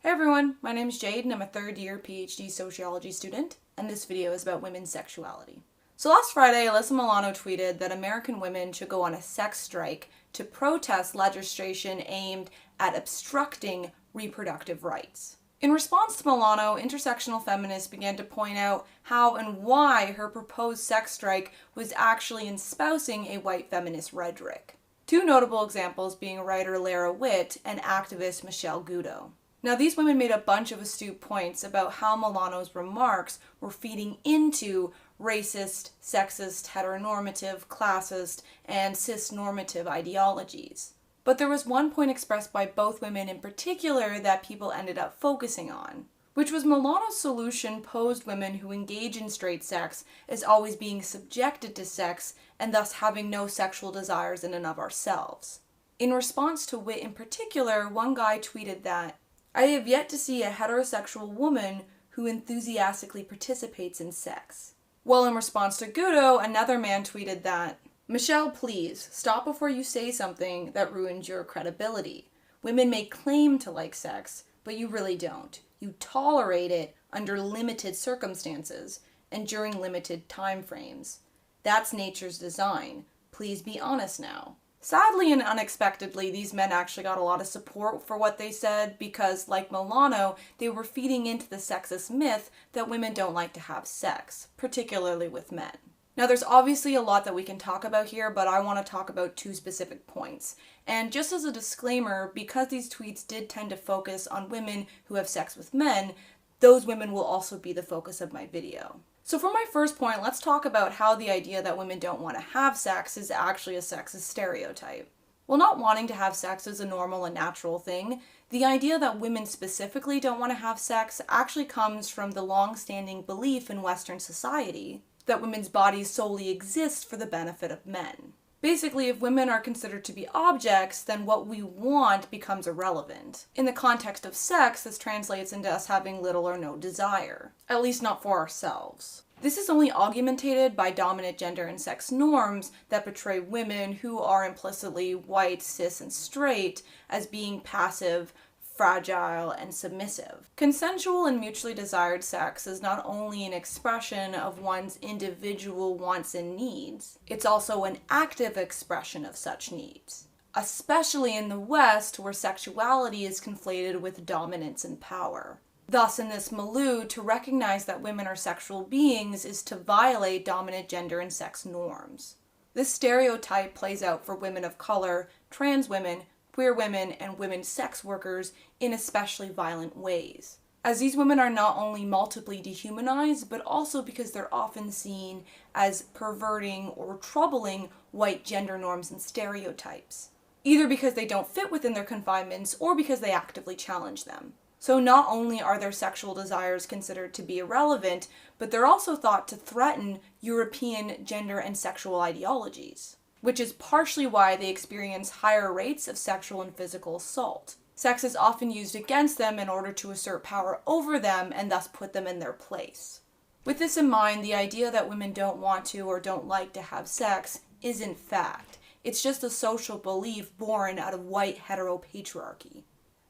Hey everyone, my name is Jade and I'm a third-year PhD sociology student, and this video is about women's sexuality. So last Friday, Alyssa Milano tweeted that American women should go on a sex strike to protest legislation aimed at obstructing reproductive rights. In response to Milano, intersectional feminists began to point out how and why her proposed sex strike was actually espousing a white feminist rhetoric. Two notable examples being writer Lara Witt and activist Michelle Goudeau. Now, these women made a bunch of astute points about how Milano's remarks were feeding into racist, sexist, heteronormative, classist, and cisnormative ideologies. But there was one point expressed by both women in particular that people ended up focusing on, which was Milano's solution posed women who engage in straight sex as always being subjected to sex and thus having no sexual desires in and of ourselves. In response to Witt in particular, one guy tweeted that, "I have yet to see a heterosexual woman who enthusiastically participates in sex." While in response to Goudeau, another man tweeted that, "Michelle, please, stop before you say something that ruins your credibility. Women may claim to like sex, but you really don't. You tolerate it under limited circumstances and during limited time frames. That's nature's design. Please be honest now." Sadly and unexpectedly, these men actually got a lot of support for what they said because, like Milano, they were feeding into the sexist myth that women don't like to have sex, particularly with men. Now, there's obviously a lot that we can talk about here, but I want to talk about two specific points. And just as a disclaimer, because these tweets did tend to focus on women who have sex with men, those women will also be the focus of my video. So for my first point, let's talk about how the idea that women don't want to have sex is actually a sexist stereotype. While not wanting to have sex is a normal and natural thing, the idea that women specifically don't want to have sex actually comes from the long-standing belief in Western society that women's bodies solely exist for the benefit of men. Basically, if women are considered to be objects, then what we want becomes irrelevant. In the context of sex, this translates into us having little or no desire, at least not for ourselves. This is only augmented by dominant gender and sex norms that portray women who are implicitly white, cis, and straight as being passive, fragile, and submissive. Consensual and mutually desired sex is not only an expression of one's individual wants and needs, it's also an active expression of such needs, especially in the West where sexuality is conflated with dominance and power. Thus, in this milieu, to recognize that women are sexual beings is to violate dominant gender and sex norms. This stereotype plays out for women of color, trans women, queer women, and women sex workers in especially violent ways, as these women are not only multiply dehumanized, but also because they're often seen as perverting or troubling white gender norms and stereotypes, either because they don't fit within their confinements or because they actively challenge them. So not only are their sexual desires considered to be irrelevant, but they're also thought to threaten European gender and sexual ideologies, which is partially why they experience higher rates of sexual and physical assault. Sex is often used against them in order to assert power over them and thus put them in their place. With this in mind, the idea that women don't want to or don't like to have sex isn't fact. It's just a social belief born out of white heteropatriarchy.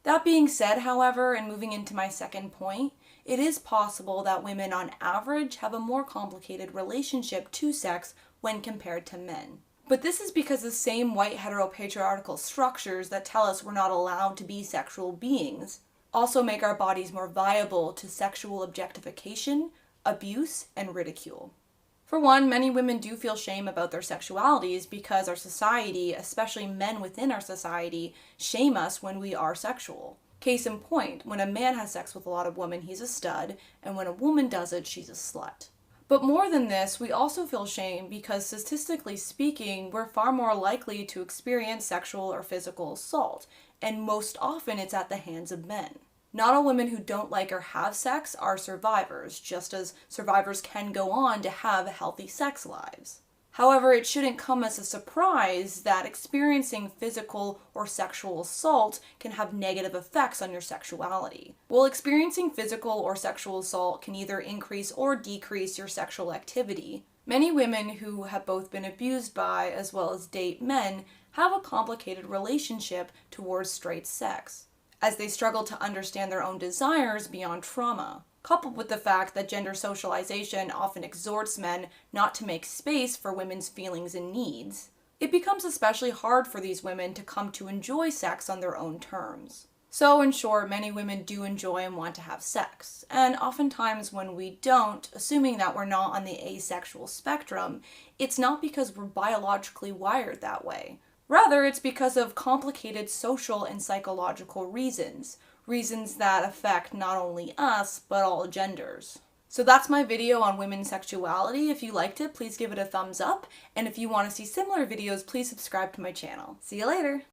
That being said, however, and moving into my second point, it is possible that women on average have a more complicated relationship to sex when compared to men. But this is because the same white heteropatriarchal structures that tell us we're not allowed to be sexual beings also make our bodies more viable to sexual objectification, abuse, and ridicule. For one, many women do feel shame about their sexualities because our society, especially men within our society, shame us when we are sexual. Case in point, when a man has sex with a lot of women, he's a stud, and when a woman does it, she's a slut. But more than this, we also feel shame because statistically speaking, we're far more likely to experience sexual or physical assault, and most often it's at the hands of men. Not all women who don't like or have sex are survivors, just as survivors can go on to have healthy sex lives. However, it shouldn't come as a surprise that experiencing physical or sexual assault can have negative effects on your sexuality. While experiencing physical or sexual assault can either increase or decrease your sexual activity, many women who have both been abused by as well as date men have a complicated relationship towards straight sex. as they struggle to understand their own desires beyond trauma. Coupled with the fact that gender socialization often exhorts men not to make space for women's feelings and needs, it becomes especially hard for these women to come to enjoy sex on their own terms. So, in short, many women do enjoy and want to have sex, and oftentimes when we don't, assuming that we're not on the asexual spectrum, it's not because we're biologically wired that way. Rather, it's because of complicated social and psychological reasons that affect not only us, but all genders. So that's my video on women's sexuality. If you liked it, please give it a thumbs up, and if you want to see similar videos, please subscribe to my channel. See you later!